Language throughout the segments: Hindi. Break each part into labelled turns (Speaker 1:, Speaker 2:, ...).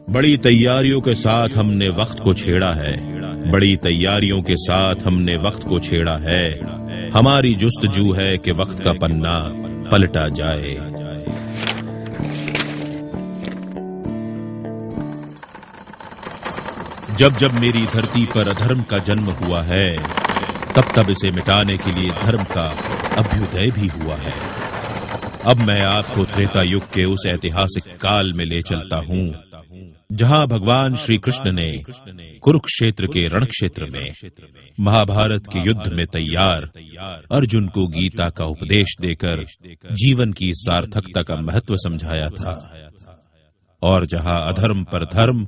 Speaker 1: बड़ी तैयारियों के साथ हमने वक्त को छेड़ा है, बड़ी तैयारियों के साथ हमने वक्त को छेड़ा है। हमारी जुस्तजू है कि वक्त का पन्ना पलटा जाए। जब जब मेरी धरती पर अधर्म का जन्म हुआ है, तब तब इसे मिटाने के लिए धर्म का अभ्युदय भी हुआ है। अब मैं आपको त्रेता युग के उस ऐतिहासिक काल में ले चलता हूँ जहां भगवान श्री कृष्ण ने कुरुक्षेत्र के रणक्षेत्र में महाभारत के युद्ध में तैयार अर्जुन को गीता का उपदेश देकर जीवन की सार्थकता का महत्व समझाया था, और जहां अधर्म पर धर्म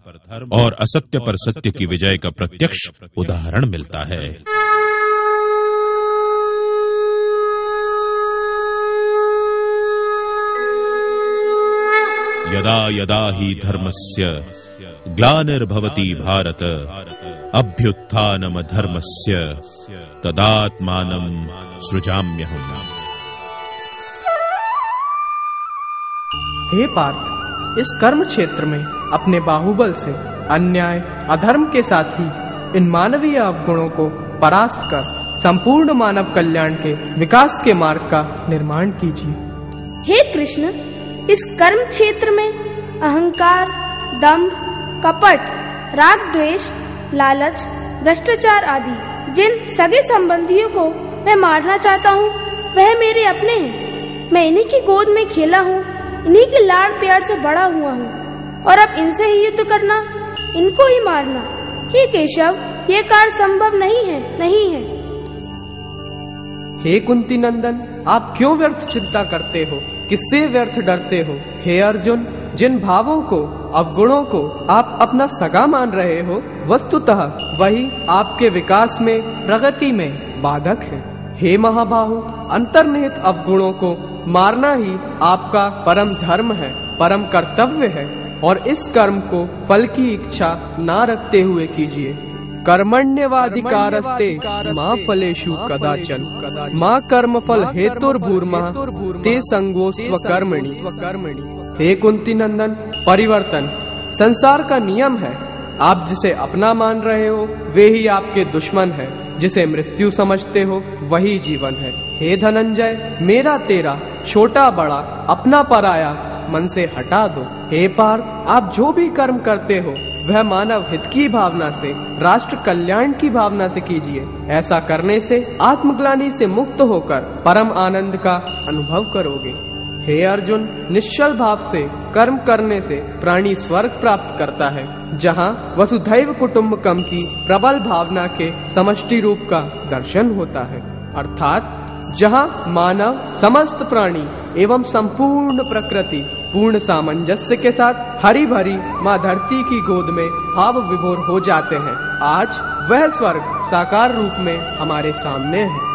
Speaker 1: और असत्य पर सत्य की विजय का प्रत्यक्ष उदाहरण मिलता है। यदा यदा हि धर्मस्य ग्लानिर्भवति भारत अभ्युत्थानम धर्मस्य तदात्मानं सृजाम्यहम्।
Speaker 2: हे पार्थ, इस कर्म क्षेत्र में अपने बाहुबल से अन्याय अधर्म के साथ ही इन मानवीय अवगुणों को परास्त कर संपूर्ण मानव कल्याण के विकास के मार्ग का निर्माण कीजिए।
Speaker 3: हे कृष्ण, इस कर्म क्षेत्र में अहंकार, दंभ, कपट, राग, द्वेष, लालच, भ्रष्टाचार आदि जिन सगे संबंधियों को मैं मारना चाहता हूँ, वह मेरे अपने हैं। मैं इन्हीं की गोद में खेला हूँ, इन्हीं के लाड़ प्यार से बड़ा हुआ हूँ, और अब इनसे ही युद्ध करना, इनको ही मारना, हे केशव, ये कार्य संभव नहीं है।
Speaker 2: हे कुंती नंदन, आप क्यों व्यर्थ चिंता करते हो? किससे व्यर्थ डरते हो? हे अर्जुन, जिन भावों को, अवगुणों को आप अपना सगा मान रहे हो, वस्तुतः वही आपके विकास में, प्रगति में बाधक है। हे महाबाहु, अंतर्निहित अवगुणों को मारना ही आपका परम धर्म है, परम कर्तव्य है, और इस कर्म को फल की इच्छा ना रखते हुए कीजिए। कर्मण्यवाधिकारस्ते मां फलेषु कदाचन मां कर्मफल हेतुर्भूर्मः ते संगोस्त्व कर्मणि। हे कुंती नंदन, परिवर्तन संसार का नियम है। आप जिसे अपना मान रहे हो, वे ही आपके दुश्मन है। जिसे मृत्यु समझते हो, वही जीवन है। हे धनंजय, मेरा तेरा, छोटा बड़ा, अपना पराया मन से हटा दो। हे पार्थ, आप जो भी कर्म करते हो, वह मानव हित की भावना से, राष्ट्र कल्याण की भावना से कीजिए। ऐसा करने से आत्मग्लानि से मुक्त होकर परम आनंद का अनुभव करोगे। हे अर्जुन, निश्चल भाव से कर्म करने से प्राणी स्वर्ग प्राप्त करता है, जहाँ वसुधैव कुटुम्बकम की प्रबल भावना के समष्टि रूप का दर्शन होता है, अर्थात जहाँ मानव, समस्त प्राणी एवं संपूर्ण प्रकृति पूर्ण सामंजस्य के साथ हरी भरी माँ धरती की गोद में भाव विभोर हो जाते हैं। आज वह स्वर्ग साकार रूप में हमारे सामने है।